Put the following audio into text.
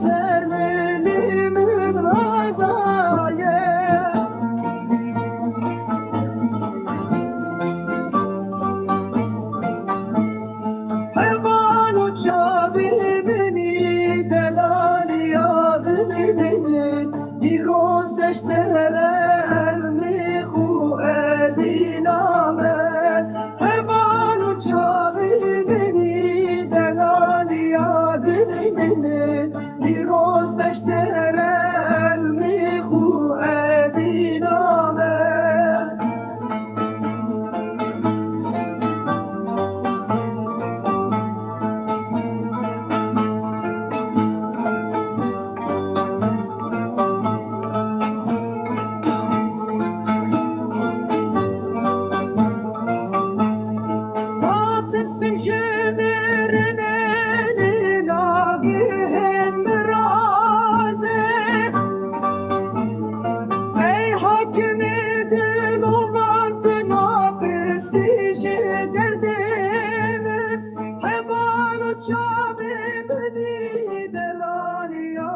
servelimin razaya. Hemen uçağı beni delali yadı beni bir roz deştere elmi hu ediname. Hemen uçağı beni delali yadı beni bir roz deştere elmi hu ediname. Batılsın şemirine nagihin mirazı. Ey hakimi dil ovantı nafisi derdini. Hemen uçağı beni delali ya.